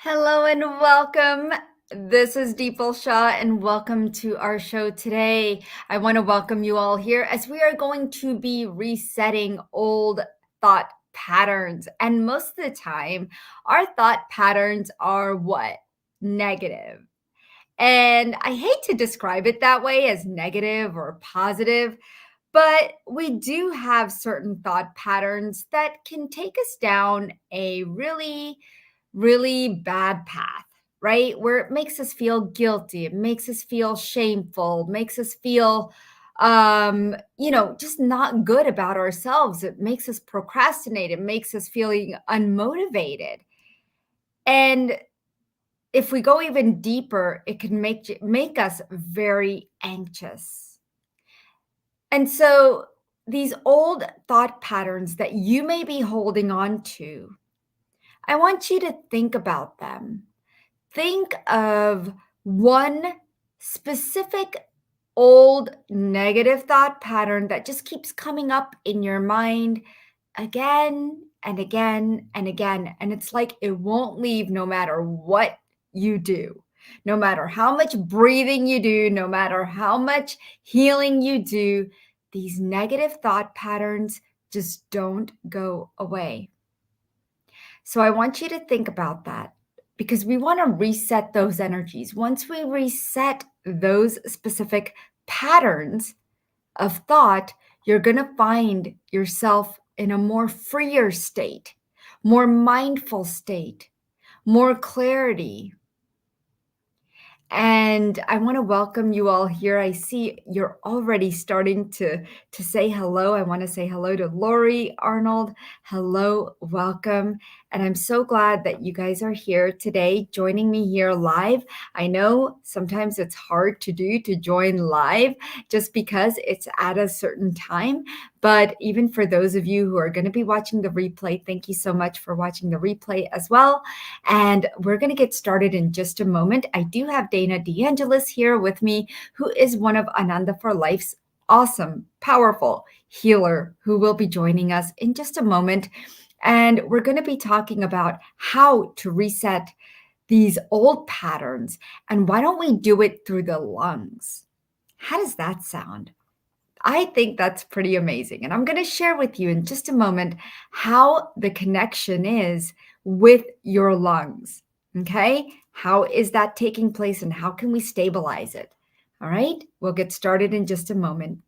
Hello and welcome. This is Deepal Shah, and welcome to our show today. I want to welcome you all here as we are going to be resetting old thought patterns. And most of the time, our thought patterns are what? Negative. And I hate to describe it that way as negative or positive, but we do have certain thought patterns that can take us down a really bad path, right? Where it makes us feel guilty, it makes us feel shameful, makes us feel just not good about ourselves. It makes us procrastinate, it makes us feeling unmotivated. And if we go even deeper, it can make us very anxious. And so these old thought patterns that you may be holding on to, I want you to think about them. Think of one specific old negative thought pattern that just keeps coming up in your mind again and again and again. And it's like it won't leave no matter what you do, no matter how much breathing you do, no matter how much healing you do. These negative thought patterns just don't go away. So I want you to think about that because we want to reset those energies. Once we reset those specific patterns of thought, you're going to find yourself in a more freer state, more mindful state, more clarity. And I want to welcome you all here. I see you're already starting to say hello. I want to say hello to Lori Arnold. Hello, welcome. And I'm so glad that you guys are here today, joining me here live. I know sometimes it's hard to join live just because it's at a certain time. But even for those of you who are going to be watching the replay, thank you so much for watching the replay as well. And we're going to get started in just a moment. I do have Dana DeAngelis here with me, who is one of Ananda for Life's awesome, powerful healer, who will be joining us in just a moment. And we're going to be talking about how to reset these old patterns. And why don't we do it through the lungs? How does that sound? I think that's pretty amazing. And I'm going to share with you in just a moment how the connection is with your lungs. Okay. How is that taking place and how can we stabilize it? All right. We'll get started in just a moment.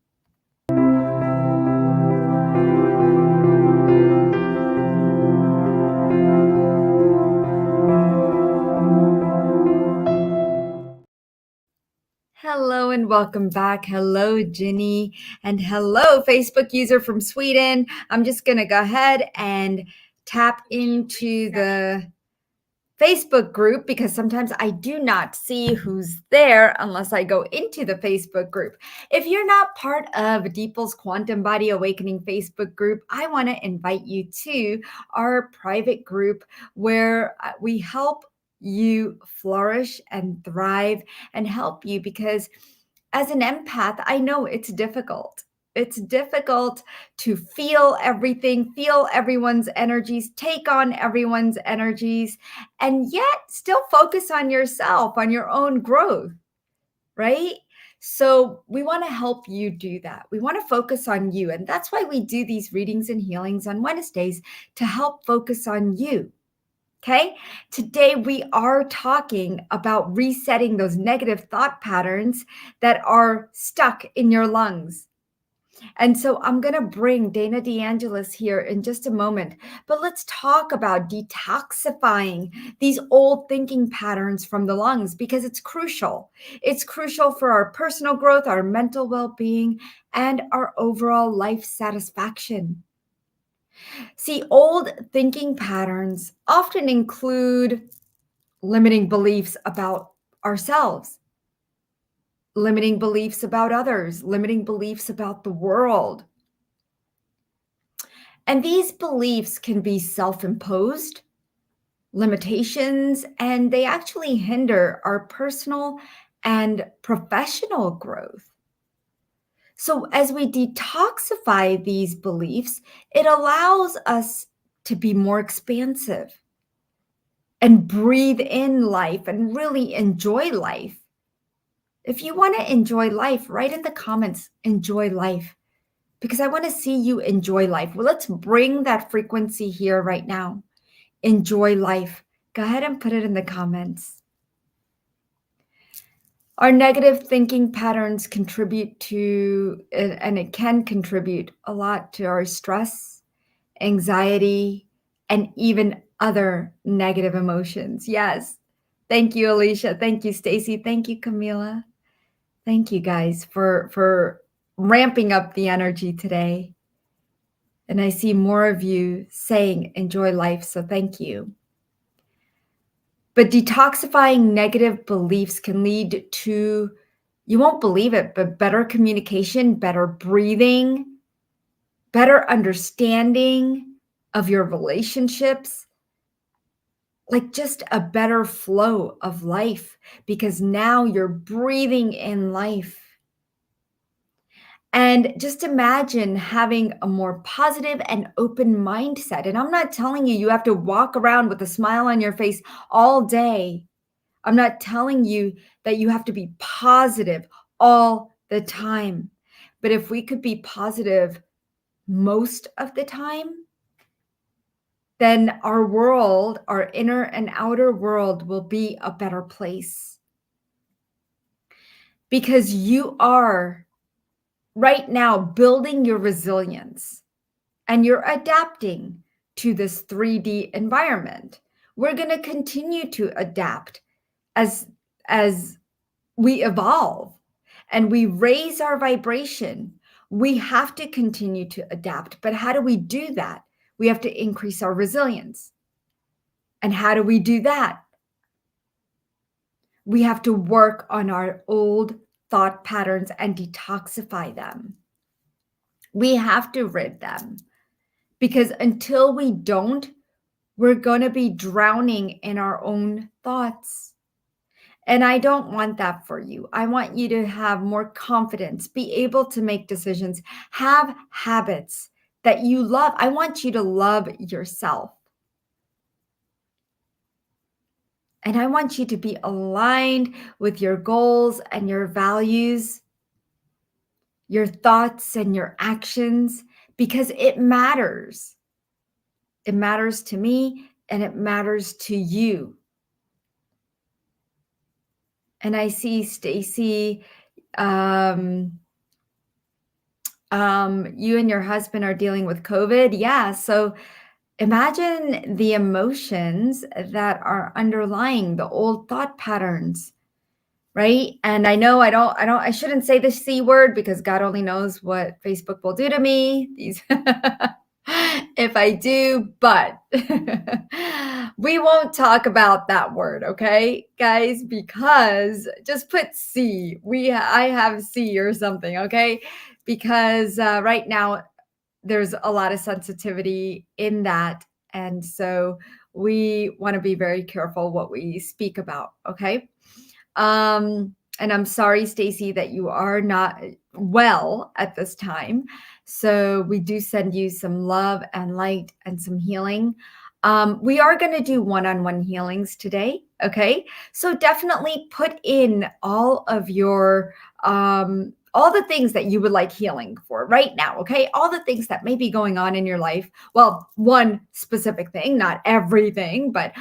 Hello and welcome back. Hello, Ginny. And hello, Facebook user from Sweden. I'm just going to go ahead and tap into the Facebook group because sometimes I do not see who's there unless I go into the Facebook group. If you're not part of Deepal's Quantum Body Awakening Facebook group, I want to invite you to our private group where we help you flourish and thrive and help you because as an empath, I know it's difficult. It's difficult to feel everything, feel everyone's energies, take on everyone's energies, and yet still focus on yourself, on your own growth, right? So we want to help you do that. We want to focus on you. And that's why we do these readings and healings on Wednesdays to help focus on you. Okay. Today, we are talking about resetting those negative thought patterns that are stuck in your lungs. And so I'm going to bring Dana DeAngelis here in just a moment. But let's talk about detoxifying these old thinking patterns from the lungs because it's crucial. It's crucial for our personal growth, our mental well-being, and our overall life satisfaction. See, old thinking patterns often include limiting beliefs about ourselves, limiting beliefs about others, limiting beliefs about the world. And these beliefs can be self-imposed limitations, and they actually hinder our personal and professional growth. So as we detoxify these beliefs, it allows us to be more expansive, and breathe in life and really enjoy life. If you want to enjoy life, write in the comments, enjoy life, because I want to see you enjoy life. Well, let's bring that frequency here right now. Enjoy life. Go ahead and put it in the comments. Our negative thinking patterns contribute to, and it can contribute a lot to our stress, anxiety, and even other negative emotions. Yes. Thank you, Alicia. Thank you, Stacy. Thank you, Camila. Thank you guys for ramping up the energy today. And I see more of you saying enjoy life, so thank you. But detoxifying negative beliefs can lead to, you won't believe it, but better communication, better breathing, better understanding of your relationships, like just a better flow of life, because now you're breathing in life. And just imagine having a more positive and open mindset. And I'm not telling you you have to walk around with a smile on your face all day. I'm not telling you that you have to be positive all the time. But if we could be positive most of the time, then our world, our inner and outer world, will be a better place. Because you are right now building your resilience and you're adapting to this 3D environment. We're going to continue to adapt as we evolve and we raise our vibration. We have to continue to adapt. But how do we do that? We have to increase our resilience. And how do we do that? We have to work on our old thought patterns and detoxify them. We have to rid them, because until we don't, we're going to be drowning in our own thoughts. And I don't want that for you. I want you to have more confidence, be able to make decisions, have habits that you love. I want you to love yourself. And I want you to be aligned with your goals and your values, your thoughts and your actions, because it matters. It matters to me and it matters to you. And I see Stacy, you and your husband are dealing with COVID. Yeah. So imagine the emotions that are underlying the old thought patterns, right? And I know I shouldn't say the C word, because God only knows what Facebook will do to me. If I do, but we won't talk about that word, okay, guys? Because just put C. I have C or something, okay? Because right now there's a lot of sensitivity in that, and so we want to be very careful what we speak about, okay? And I'm sorry, Stacy, that you are not well at this time. So we do send you some love and light and some healing. We are going to do one-on-one healings today. Okay. So definitely put in all of your, all the things that you would like healing for right now. Okay. All the things that may be going on in your life. Well, one specific thing, not everything, but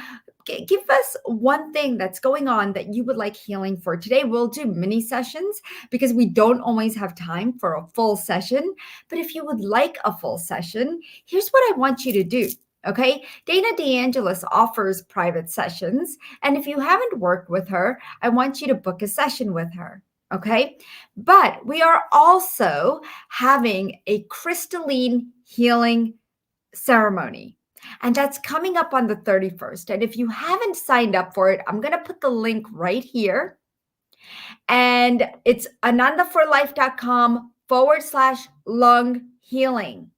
give us one thing that's going on that you would like healing for. Today, we'll do mini sessions because we don't always have time for a full session. But if you would like a full session, here's what I want you to do. Okay. Dana DeAngelis offers private sessions. And if you haven't worked with her, I want you to book a session with her. Okay. But we are also having a crystalline healing ceremony. And that's coming up on the 31st. And if you haven't signed up for it, I'm going to put the link right here. And it's anandaforlife.com/lung healing.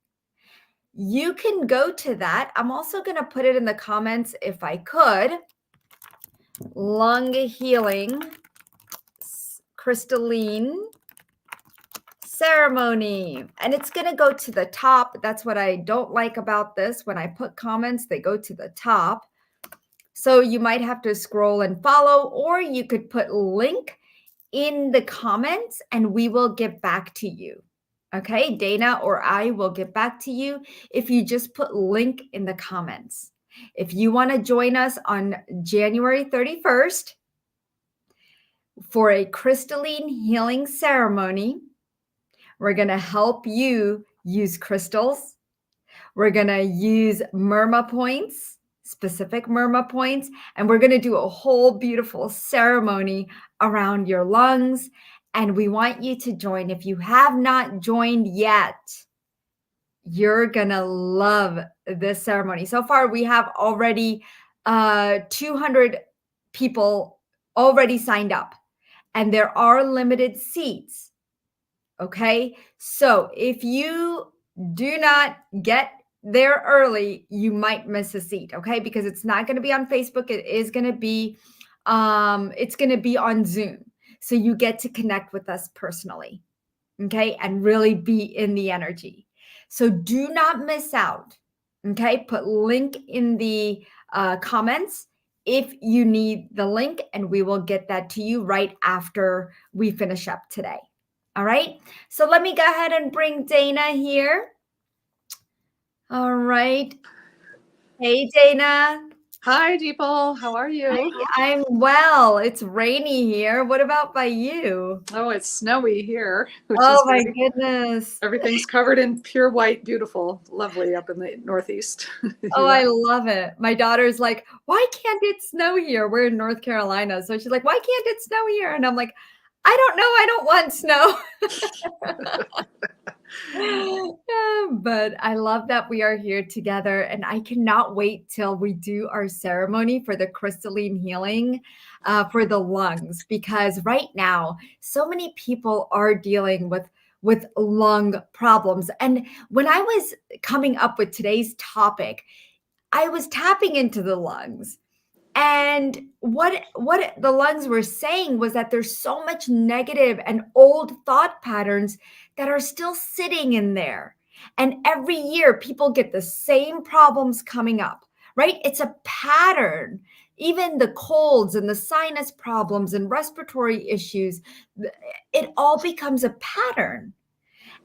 You can go to that. I'm also going to put it in the comments if I could. Lung healing crystalline ceremony, and it's going to go to the top. That's what I don't like about this. When I put comments, they go to the top. So you might have to scroll and follow, or you could put link in the comments and we will get back to you. Okay, Dana or I will get back to you if you just put link in the comments. If you want to join us on January 31st for a crystalline healing ceremony, we're going to help you use crystals. We're going to use Myrma points, specific Myrma points, and we're going to do a whole beautiful ceremony around your lungs. And we want you to join. If you have not joined yet, you're going to love this ceremony. So far, we have already 200 people already signed up, and there are limited seats. Okay. So if you do not get there early, you might miss a seat. Okay. Because it's not going to be on Facebook. It is going to be, it's going to be on Zoom. So you get to connect with us personally. Okay. And really be in the energy. So do not miss out. Okay. Put link in the comments if you need the link, and we will get that to you right after we finish up today. All right. So let me go ahead and bring Dana here. All right. Hey, Dana. Hi, Deepal. How are you? I'm well. It's rainy here. What about by you? Oh, it's snowy here. Oh, my goodness. Everything's covered in pure white, beautiful, lovely up in the Northeast. Oh, I love it. My daughter's like, why can't it snow here? We're in North Carolina. So she's like, why can't it snow here? And I'm like, I don't know. I don't want snow. But I love that we are here together, and I cannot wait till we do our ceremony for the crystalline healing for the lungs, because right now so many people are dealing with lung problems. And when I was coming up with today's topic, I was tapping into the lungs. And what the lungs were saying was that there's so much negative and old thought patterns that are still sitting in there. And every year people get the same problems coming up, right? It's a pattern. Even the colds and the sinus problems and respiratory issues, it all becomes a pattern.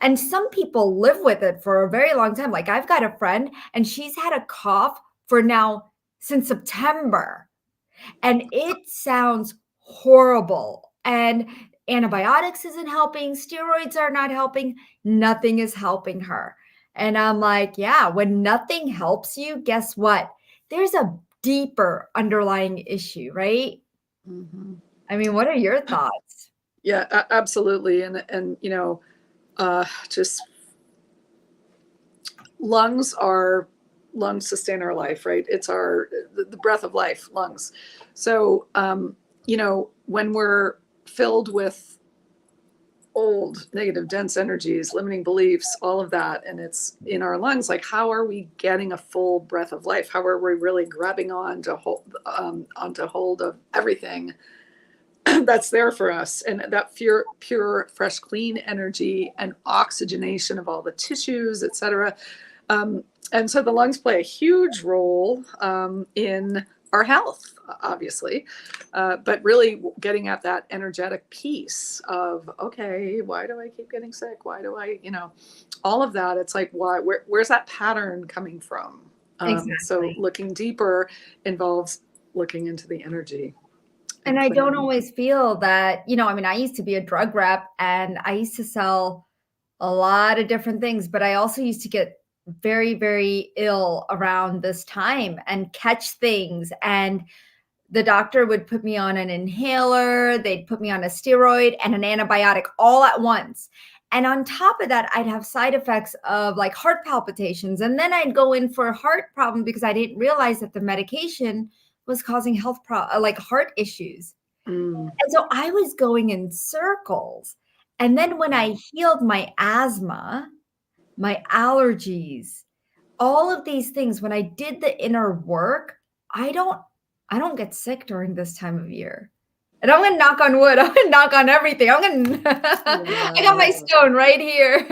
And some people live with it for a very long time. Like I've got a friend and she's had a cough for now since September. And it sounds horrible. And antibiotics isn't helping. Steroids are not helping. Nothing is helping her. And I'm like, yeah, when nothing helps you, guess what? There's a deeper underlying issue, right? Mm-hmm. I mean, what are your thoughts? Yeah, absolutely. And you know, just lungs sustain our life, right? It's the breath of life, lungs. So, you know, when we're filled with old, negative, dense energies, limiting beliefs, all of that, and it's in our lungs, like how are we getting a full breath of life? How are we really grabbing onto hold of everything that's there for us, and that pure, fresh, clean energy and oxygenation of all the tissues, etc. And so the lungs play a huge role in our health, obviously, but really getting at that energetic piece of, okay, why do I keep getting sick? Why do I, all of that? It's like, where's that pattern coming from? Exactly. So looking deeper involves looking into the energy. And I don't always feel that, I mean, I used to be a drug rep and I used to sell a lot of different things, but I also used to get very, very ill around this time and catch things. And the doctor would put me on an inhaler, they'd put me on a steroid and an antibiotic all at once. And on top of that, I'd have side effects of like heart palpitations. And then I'd go in for a heart problem because I didn't realize that the medication was causing like heart issues. And so I was going in circles. And then when I healed my asthma, my allergies, all of these things, when I did the inner work, I don't get sick during this time of year. And I'm gonna knock on wood. I'm gonna knock on everything. I got my stone right here.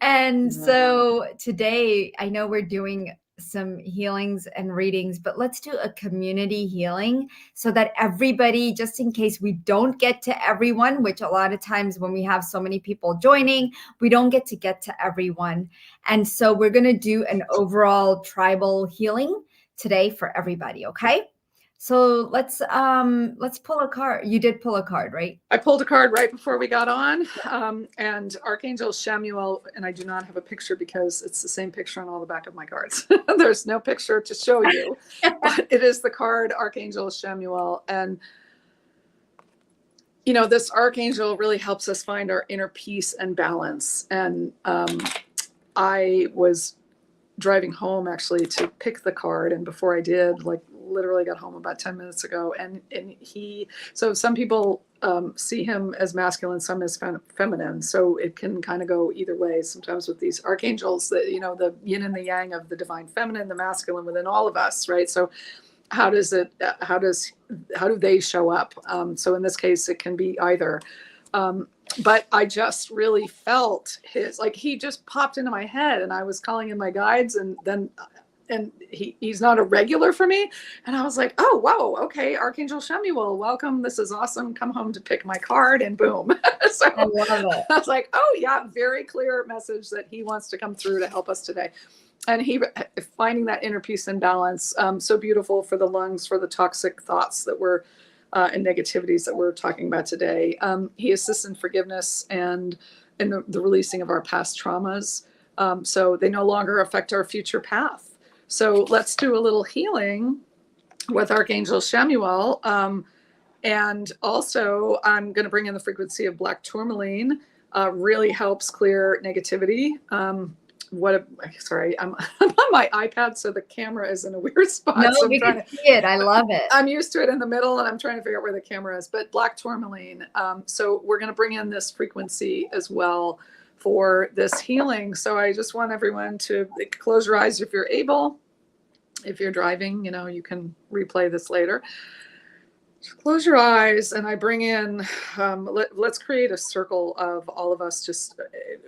And so today, I know we're doing some healings and readings, but let's do a community healing so that everybody, just in case we don't get to everyone, which a lot of times when we have so many people joining, we don't get to everyone. And so we're going to do an overall tribal healing today for everybody. Okay. So let's pull a card. You did pull a card, right? I pulled a card right before we got on, and Archangel Shamuel, and I do not have a picture because it's the same picture on all the back of my cards. There's no picture to show you, but it is the card Archangel Shamuel. And, you know, this Archangel really helps us find our inner peace and balance. And I was driving home actually to pick the card, and before I did, like literally got home about 10 minutes ago, and he, so some people see him as masculine, some as feminine, so it can kind of go either way sometimes with these archangels, that, you know, the yin and the yang of the divine feminine, the masculine within all of us, right? So how do they show up? So in this case it can be either. But I just really felt his, like, he just popped into my head, and I was calling in my guides, and he's not a regular for me. And I was like, oh, whoa, okay, Archangel Shamuel, welcome. This is awesome. Come home to pick my card, and boom. So I love it. I was like, oh yeah, very clear message that he wants to come through to help us today. And he finding that inner peace and balance, so beautiful for the lungs, for the toxic thoughts that we're and negativities that we're talking about today. He assists in forgiveness and in the releasing of our past traumas, so they no longer affect our future path. So let's do a little healing with Archangel Shamuel. And also I'm going to bring in the frequency of black tourmaline. Really helps clear negativity. Sorry, I'm on my iPad, so the camera is in a weird spot. No, so we can see it. I love it. I'm used to it in the middle, and I'm trying to figure out where the camera is. But black tourmaline. So we're going to bring in this frequency as well for this healing. So I just want everyone to close your eyes if you're able. If you're driving, you know, you can replay this later. Close your eyes, and I bring in, let's create a circle of all of us, just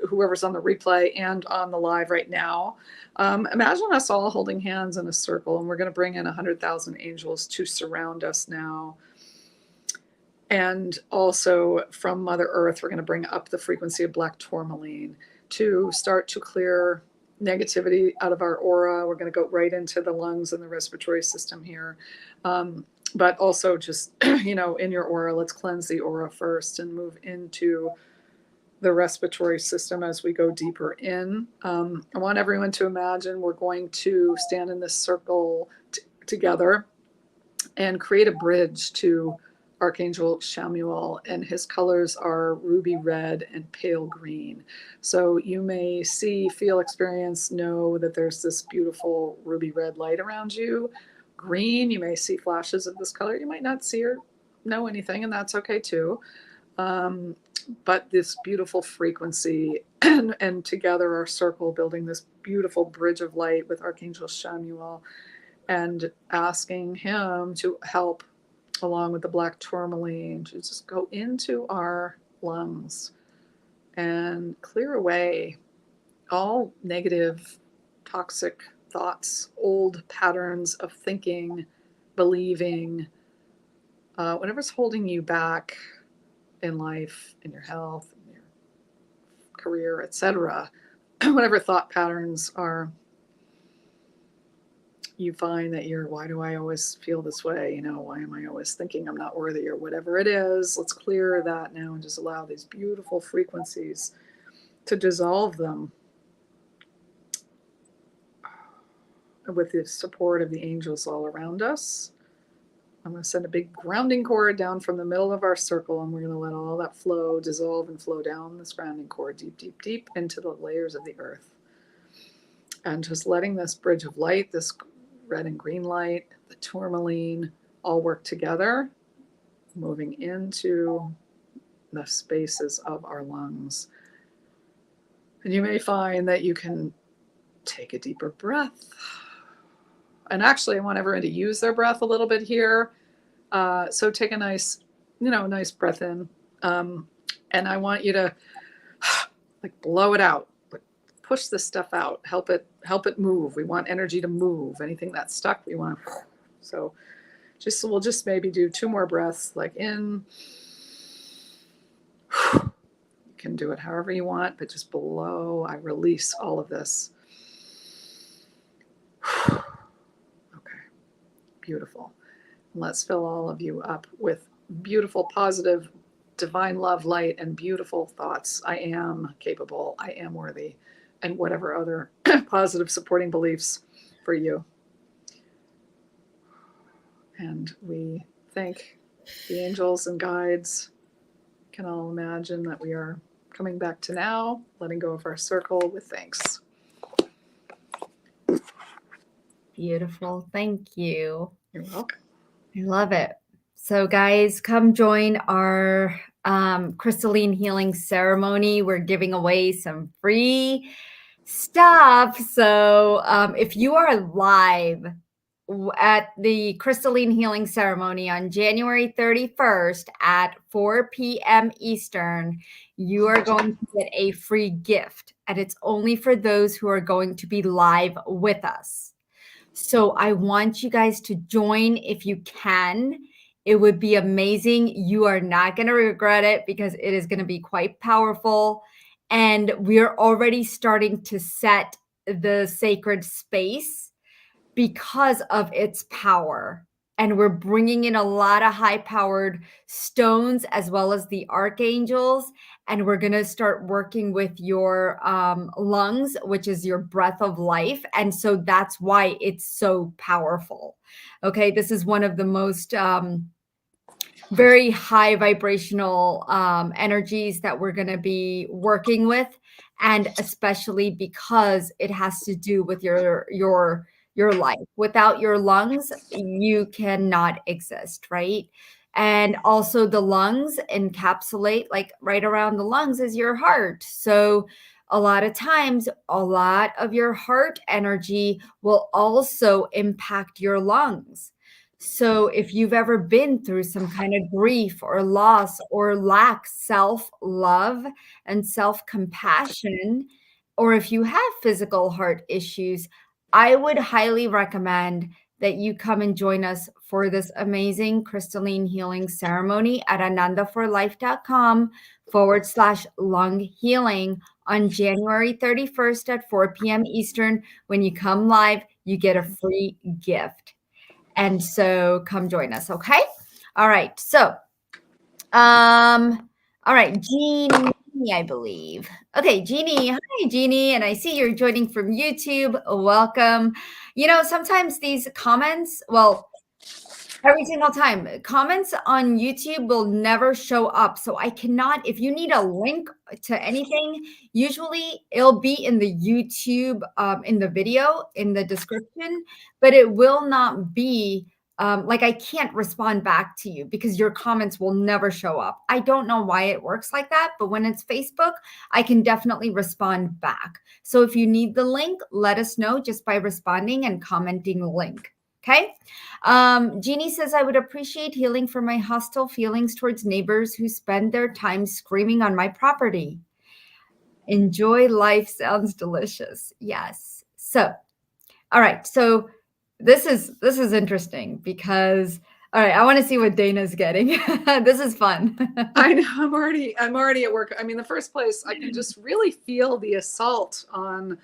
whoever's on the replay and on the live right now. Imagine us all holding hands in a circle, and we're going to bring in 100,000 angels to surround us now. And also from Mother Earth, we're going to bring up the frequency of black tourmaline to start to clear negativity out of our aura. We're going to go right into the lungs and the respiratory system here. But also just, you know, in your aura, let's cleanse the aura first and move into the respiratory system as we go deeper in. I want everyone to imagine we're going to stand in this circle together and create a bridge to Archangel Shamuel, and his colors are ruby red and pale green. So you may see, feel, experience, know that there's this beautiful ruby red light around you. Green, you may see flashes of this color. You might not see or know anything, and that's okay too. But this beautiful frequency, and together our circle, building this beautiful bridge of light with Archangel Shamuel, and asking him to help, along with the black tourmaline, to just go into our lungs and clear away all negative, toxic thoughts, old patterns of thinking, believing, whatever's holding you back in life, in your health, in your career, etc. Whatever thought patterns are, you find that why do I always feel this way? You know, why am I always thinking I'm not worthy, or whatever it is? Let's clear that now and just allow these beautiful frequencies to dissolve them with the support of the angels all around us. I'm going to send a big grounding cord down from the middle of our circle, and we're going to let all that flow, dissolve, and flow down this grounding cord deep, deep, deep into the layers of the earth. And just letting this bridge of light, this red and green light, the tourmaline, all work together, moving into the spaces of our lungs. And you may find that you can take a deeper breath. And actually, I want everyone to use their breath a little bit here. So take a nice breath in. And I want you to like blow it out. push this stuff out, help it move. We want energy to move. Anything that's stuck, we want. So we'll just maybe do 2 more breaths, like in. You can do it however you want, but just blow. I release all of this. Okay, beautiful. Let's fill all of you up with beautiful, positive, divine love, light, and beautiful thoughts. I am capable. I am worthy. And whatever other positive supporting beliefs for you. And we thank the angels and guides. Can all imagine that we are coming back to now, letting go of our circle with thanks. Beautiful. Thank you. You're welcome. I love it. So guys, come join our crystalline healing ceremony. We're giving away some free stuff. So if you are live at the crystalline healing ceremony on January 31st at 4 p.m. Eastern, you are going to get a free gift. And it's only for those who are going to be live with us. So I want you guys to join if you can. It would be amazing. You are not going to regret it because it is going to be quite powerful. And we're already starting to set the sacred space because of its power. And we're bringing in a lot of high-powered stones as well as the archangels. And we're going to start working with your lungs, which is your breath of life. And so that's why it's so powerful. Okay, this is one of the most very high vibrational energies that we're going to be working with. And especially because it has to do with your life. Without your lungs, you cannot exist, right? And also the lungs encapsulate, like right around the lungs is your heart. So a lot of times, a lot of your heart energy will also impact your lungs. So if you've ever been through some kind of grief or loss or lack self-love and self-compassion, or if you have physical heart issues, I would highly recommend that you come and join us for this amazing crystalline healing ceremony at anandaforlife.com/lung healing on January 31st at 4 p.m. Eastern. When you come live, you get a free gift. And so come join us, okay? All right. So, all right, Jeannie, I believe. Okay, Jeannie. Hi, Jeannie. And I see you're joining from YouTube. Welcome. You know, sometimes these comments, well, every single time, comments on YouTube will never show up. So I cannot, if you need a link to anything, usually it'll be in the YouTube, in the video, in the description, but it will not be, like I can't respond back to you because your comments will never show up. I don't know why it works like that, but when it's Facebook, I can definitely respond back. So if you need the link, let us know just by responding and commenting link. Okay. Jeannie says, I would appreciate healing for my hostile feelings towards neighbors who spend their time screaming on my property. Enjoy life sounds delicious. Yes. So, all right. So this is interesting because, all right, I want to see what Dana's getting. This is fun. I know. I'm already at work. I mean, the first place I can just really feel the assault on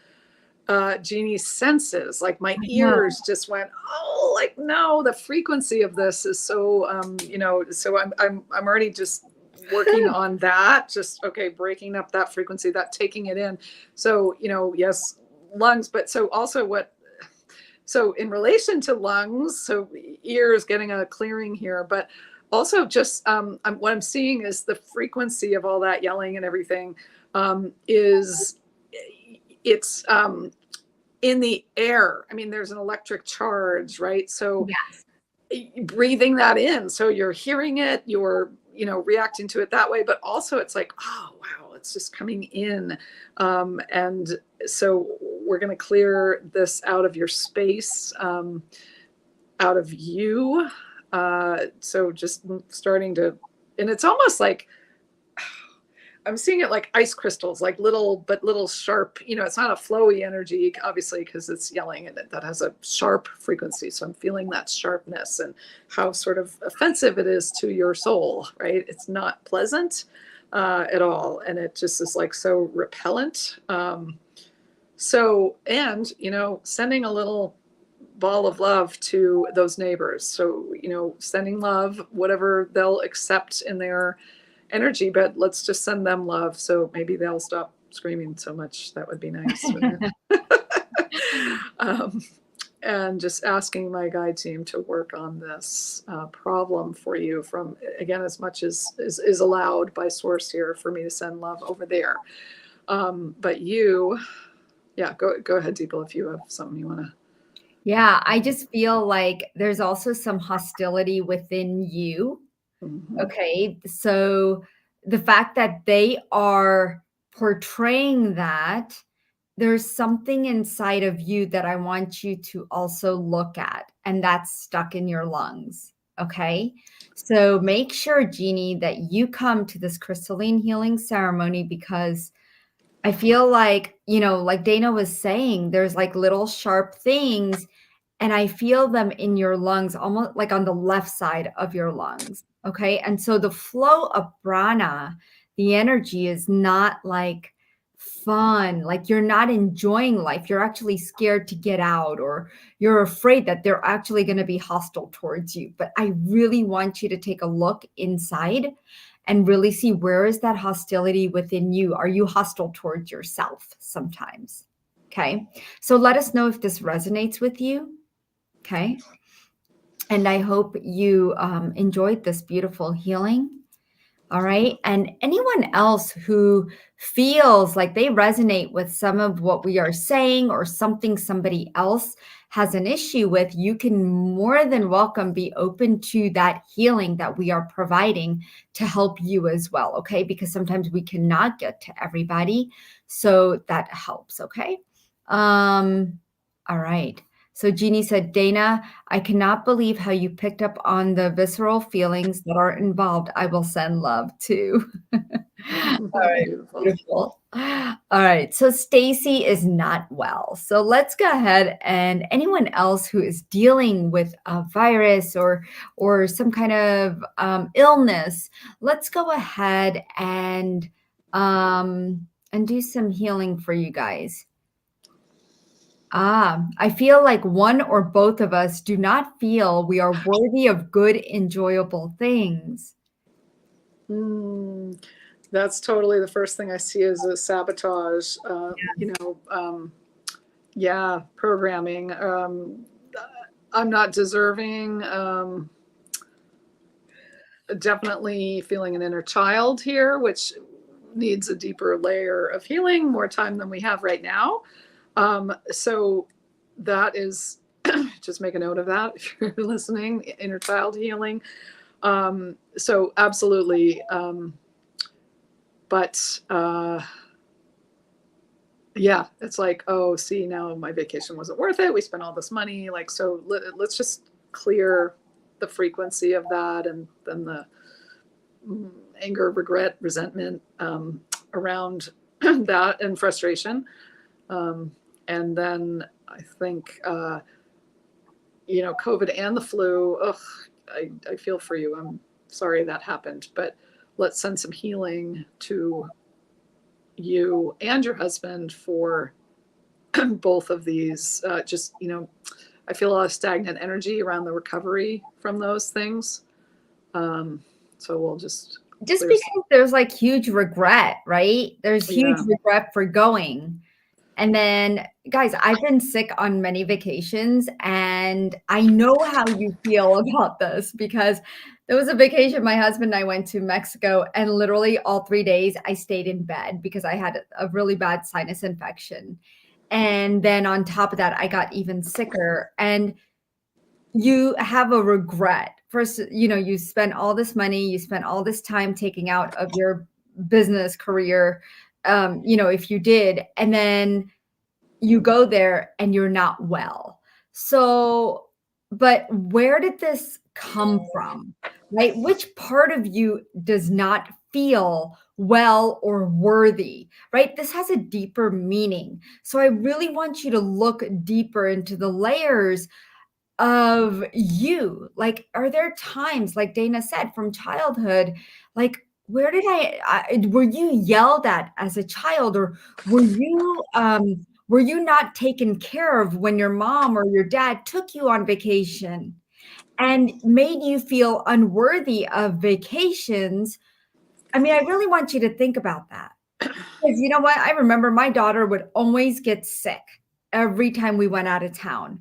Jeannie's senses. Like my ears just went, oh, like no, the frequency of this is so so I'm already just working on that, just breaking up that frequency, that taking it in. So yes, lungs, but so also so in relation to lungs, so ears getting a clearing here, but also just what I'm seeing is the frequency of all that yelling and everything it's in the air. I mean, there's an electric charge, right? So yes. Breathing that in. So you're hearing it, you're, reacting to it that way, but also it's like, oh, wow, it's just coming in. And so we're going to clear this out of your space, out of you. So just starting to, and it's almost like, I'm seeing it like ice crystals, like little sharp, it's not a flowy energy, obviously, because it's yelling and that has a sharp frequency. So I'm feeling that sharpness and how sort of offensive it is to your soul, right? It's not pleasant at all. And it just is like so repellent. And sending a little ball of love to those neighbors. So, sending love, whatever they'll accept in their energy, but let's just send them love. So maybe they'll stop screaming so much. That would be nice. And just asking my guide team to work on this problem for you from, again, as much as is allowed by source here for me to send love over there. But you, go ahead, Deepa, if you have something you want to. Yeah, I just feel like there's also some hostility within you. Mm-hmm. Okay, so the fact that they are portraying that, there's something inside of you that I want you to also look at, and that's stuck in your lungs. Okay, so make sure, Jeannie, that you come to this crystalline healing ceremony, because I feel like, like Dana was saying, there's like little sharp things, and I feel them in your lungs, almost like on the left side of your lungs. Okay. And so the flow of prana, the energy is not like fun, like you're not enjoying life. You're actually scared to get out, or you're afraid that they're actually going to be hostile towards you. But I really want you to take a look inside and really see, where is that hostility within you? Are you hostile towards yourself sometimes? Okay. So let us know if this resonates with you. Okay. And I hope you enjoyed this beautiful healing. All right. And anyone else who feels like they resonate with some of what we are saying, or something somebody else has an issue with, you can more than welcome be open to that healing that we are providing to help you as well. Okay. Because sometimes we cannot get to everybody. So that helps. Okay. All right. So Jeannie said, Dana, I cannot believe how you picked up on the visceral feelings that are involved. I will send love too. All right, beautiful. All right. So Stacy is not well. So let's go ahead, and anyone else who is dealing with a virus or some kind of illness, let's go ahead and do some healing for you guys. I feel like one or both of us do not feel we are worthy of good, enjoyable things. That's totally the first thing I see as a sabotage, programming. I'm not deserving. Definitely feeling an inner child here, which needs a deeper layer of healing, more time than we have right now. So that is, just make a note of that if you're listening, inner child healing. So absolutely. It's like, oh, see, now my vacation wasn't worth it. We spent all this money. Like, so let's just clear the frequency of that, and then the anger, regret, resentment around that, and frustration. And then I think, COVID and the flu, I feel for you. I'm sorry that happened, but let's send some healing to you and your husband for both of these. I feel a lot of stagnant energy around the recovery from those things. So we'll just because there's like huge regret, right? There's huge regret for going. And then, guys, I've been sick on many vacations, and I know how you feel about this, because there was a vacation my husband and I went to Mexico, and literally all 3 days I stayed in bed because I had a really bad sinus infection. And then on top of that, I got even sicker. And you have a regret. First, you spent all this money, you spent all this time taking out of your business career, if you did, and then you go there and you're not well. So, but where did this come from? right? Which part of you does not feel well or worthy, right? This has a deeper meaning. So I really want you to look deeper into the layers of you. Like, are there times, like Dana said, from childhood, like, where did were you yelled at as a child, or were you not taken care of when your mom or your dad took you on vacation and made you feel unworthy of vacations? I mean, I really want you to think about that. Because you know what? I remember my daughter would always get sick every time we went out of town.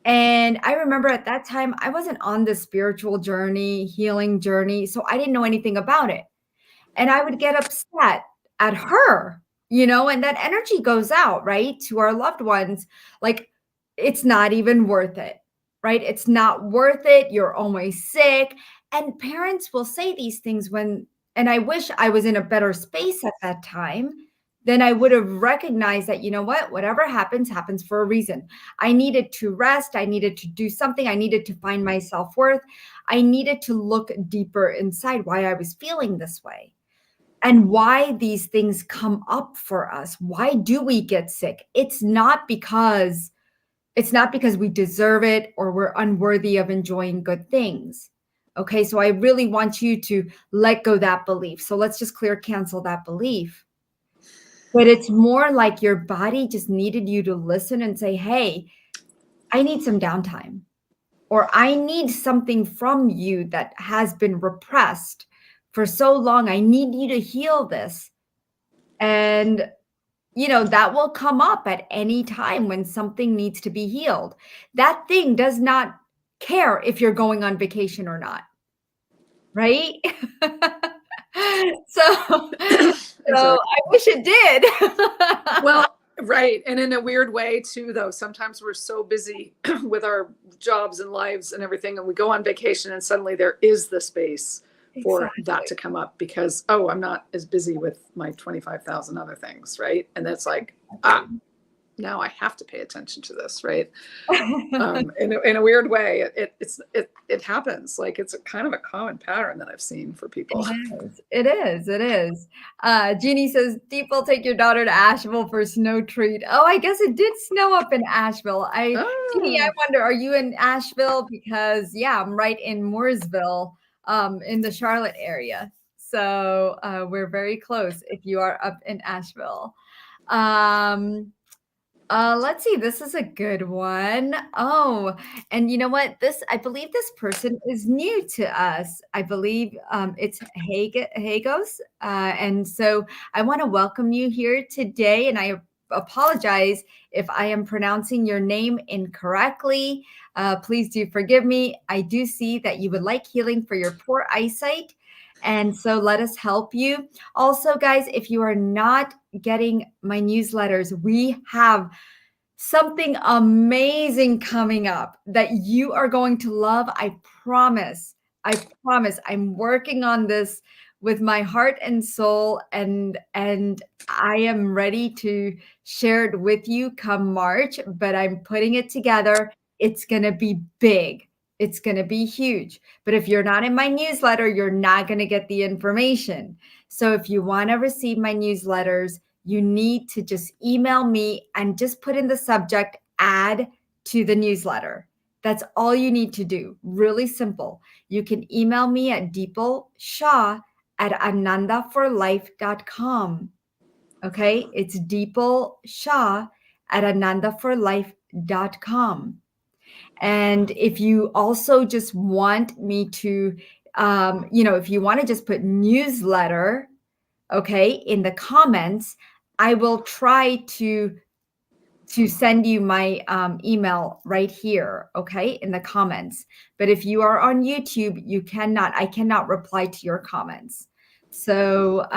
And I remember at that time, I wasn't on the spiritual journey, healing journey, so I didn't know anything about it. And I would get upset at her, and that energy goes out, right, to our loved ones. Like, it's not even worth it, right? It's not worth it. You're always sick. And parents will say these things and I wish I was in a better space at that time. Then I would have recognized that, you know what, whatever happens, happens for a reason. I needed to rest. I needed to do something. I needed to find my self worth. I needed to look deeper inside why I was feeling this way and why these things come up for us. Why do we get sick? It's not because we deserve it or we're unworthy of enjoying good things. Okay, so I really want you to let go that belief. So let's just cancel that belief. But it's more like your body just needed you to listen and say, hey, I need some downtime, or I need something from you that has been repressed for so long. I need you to heal this. And, that will come up at any time when something needs to be healed. That thing does not care if you're going on vacation or not, right? So, Exactly. I wish it did. Well, right. And in a weird way, too, though, sometimes we're so busy with our jobs and lives and everything, and we go on vacation, and suddenly there is the space for that Exactly. to come up because, oh, I'm not as busy with my 25,000 other things. Right. And that's like, now I have to pay attention to this. Right. In a weird way, it happens. Like it's a kind of a common pattern that I've seen for people. It is. It is. It is. Jeannie says, "People, take your daughter to Asheville for a snow treat." Oh, I guess it did snow up in Asheville. Jeannie, I Oh, wonder, are you in Asheville? Because yeah, I'm right in Mooresville, in the Charlotte area. So we're very close. If you are up in Asheville. Um, let's see. This is a good one. Oh, and you know what? I believe this person is new to us. I believe it's Hagos. And so I want to welcome you here today. And I apologize if I am pronouncing your name incorrectly. Please do forgive me. I do see that you would like healing for your poor eyesight. And so let us help you. Also, guys, if you are not getting my newsletters, we have something amazing coming up that you are going to love. I promise. I promise. I'm working on this with my heart and soul, and I am ready to share it with you come March, but I'm putting it together. It's going to be big. It's going to be huge. But if you're not in my newsletter, you're not going to get the information. So if you want to receive my newsletters, you need to just email me and just put in the subject "add to the newsletter." That's all you need to do. Really simple. You can email me at deepalshah@anandaforlife.com. Okay, it's deepalshah@anandaforlife.com. And if you also just want me to, if you want to just put newsletter, okay, in the comments, I will try to send you my email right here, okay, in the comments. But if you are on YouTube, I cannot reply to your comments. So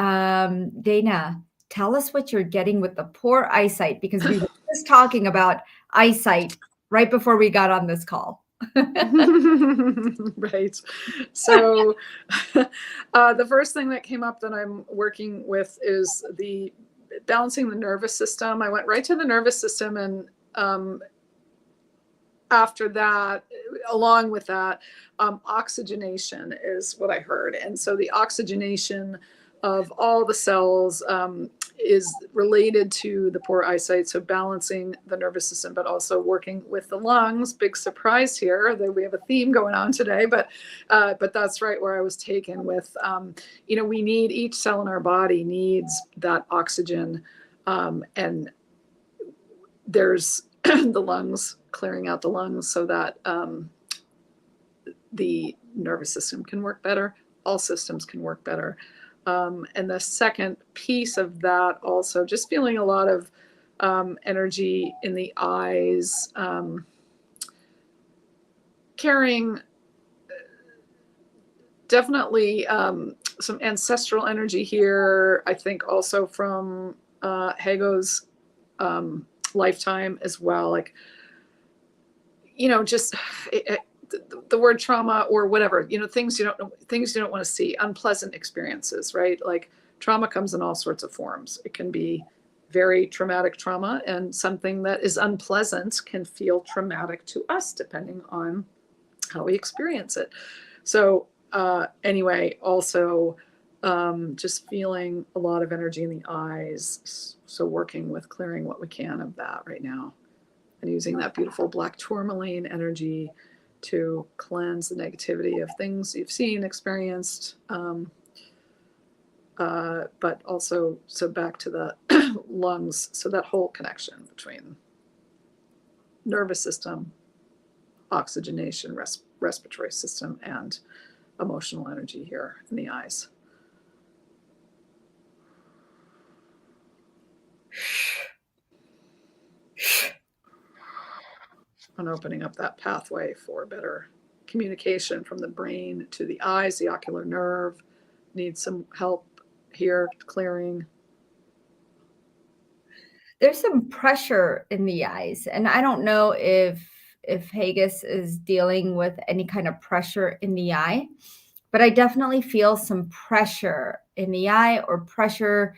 Dana, tell us what you're getting with the poor eyesight, because we were just talking about eyesight right before we got on this call. right. So the first thing that came up that I'm working with is the balancing the nervous system. I went right to the nervous system, and after that, along with that, oxygenation is what I heard. And so the oxygenation of all the cells is related to the poor eyesight. So balancing the nervous system, but also working with the lungs. Big surprise here that we have a theme going on today, but that's right where I was taken with, we need, each cell in our body needs that oxygen. And there's the lungs, clearing out the lungs so that the nervous system can work better. All systems can work better. And the second piece of that also, just feeling a lot of energy in the eyes, carrying definitely some ancestral energy here. I think also from Hago's lifetime as well. Like, just the word trauma or whatever, things you don't want to see, unpleasant experiences, right? Like trauma comes in all sorts of forms. It can be very traumatic trauma, and something that is unpleasant can feel traumatic to us depending on how we experience it. So anyway, also just feeling a lot of energy in the eyes. So working with clearing what we can of that right now, and using that beautiful black tourmaline energy to cleanse the negativity of things you've seen, experienced, but also, so back to the lungs, so that whole connection between nervous system, oxygenation, respiratory system, and emotional energy here in the eyes. And opening up that pathway for better communication from the brain to the eyes. The ocular nerve needs some help here, clearing. There's some pressure in the eyes, and I don't know if Haggis is dealing with any kind of pressure in the eye, but I definitely feel some pressure in the eye, or pressure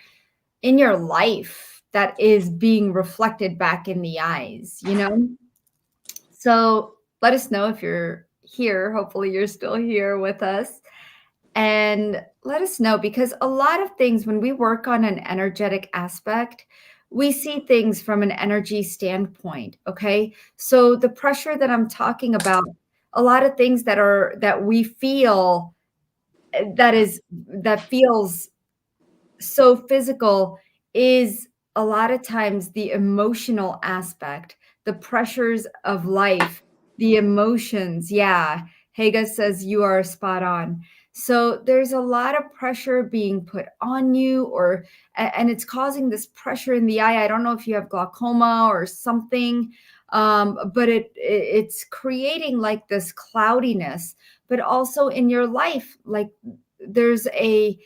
in your life that is being reflected back in the eyes, So let us know if you're here. Hopefully you're still here with us. And let us know, because a lot of things, when we work on an energetic aspect, we see things from an energy standpoint. Okay. So the pressure that I'm talking about, a lot of things that we feel, that feels so physical, is a lot of times the emotional aspect, the pressures of life, the emotions. Yeah. Haga says you are spot on. So there's a lot of pressure being put on you, and it's causing this pressure in the eye. I don't know if you have glaucoma or something, but it's creating like this cloudiness, but also in your life, like there's a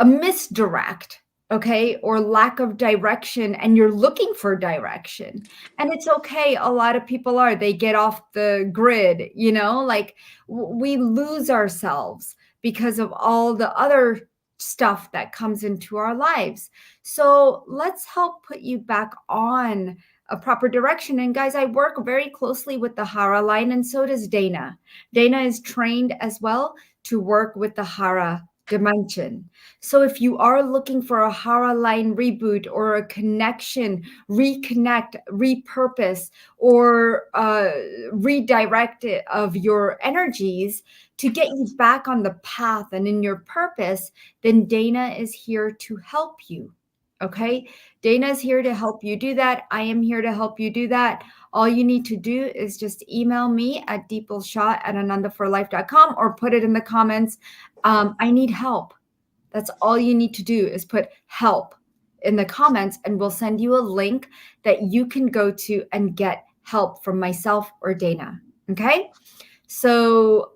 misdirect, okay, or lack of direction, and you're looking for direction. And it's okay. A lot of people they get off the grid, like we lose ourselves because of all the other stuff that comes into our lives. So let's help put you back on a proper direction. And guys, I work very closely with the Hara line, and so does Dana. Dana is trained as well to work with the Hara dimension. So if you are looking for a Hara line reboot, or a connection, reconnect, repurpose, or redirect it of your energies to get you back on the path and in your purpose, then Dana is here to help you. Okay. Dana is here to help you do that. I am here to help you do that. All you need to do is just email me at deepulshah@anandaforlife.com, or put it in the comments. I need help. That's all you need to do, is put help in the comments, and we'll send you a link that you can go to and get help from myself or Dana. Okay. So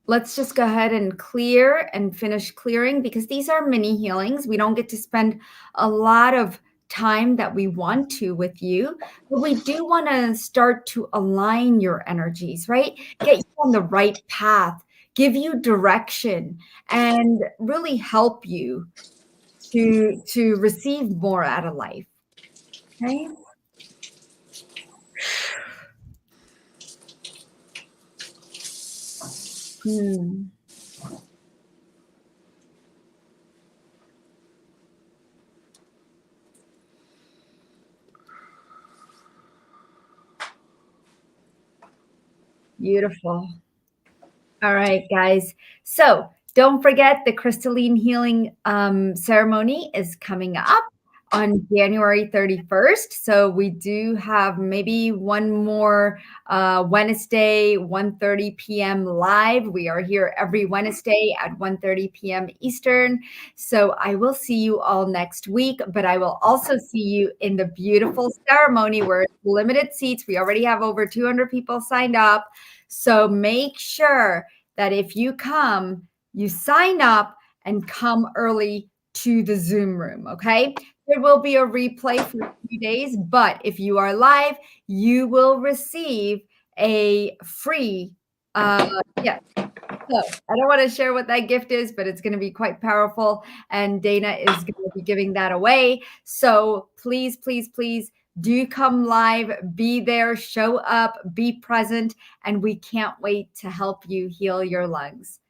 let's just go ahead and clear and finish clearing, because these are mini healings. We don't get to spend a lot of time that we want to with you, but we do want to start to align your energies, right? Get you on the right path, give you direction, and really help you to receive more out of life. Okay. Hmm. Beautiful. All right, guys. So don't forget the crystalline healing ceremony is coming up on January 31st. So we do have maybe one more Wednesday, 1:30 p.m. live. We are here every Wednesday at 1:30 p.m. Eastern. So I will see you all next week, but I will also see you in the beautiful ceremony where it's limited seats. We already have over 200 people signed up. So make sure that if you come, you sign up and come early to the Zoom room, okay? There will be a replay for 3 days, but if you are live, you will receive a free gift. So I don't want to share what that gift is, but it's going to be quite powerful, and Dana is going to be giving that away. So please, please, please do come live, be there, show up, be present, and we can't wait to help you heal your lungs.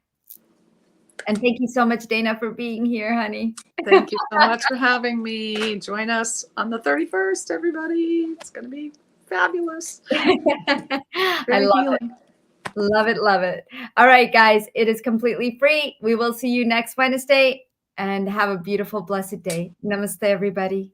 And thank you so much, Dana, for being here, honey. Thank you so much for having me. Join us on the 31st, everybody. It's going to be fabulous. I Very love healing. it. Love it. Love it. All right, guys, it is completely free. We will see you next Wednesday, and have a beautiful, blessed day. Namaste, everybody.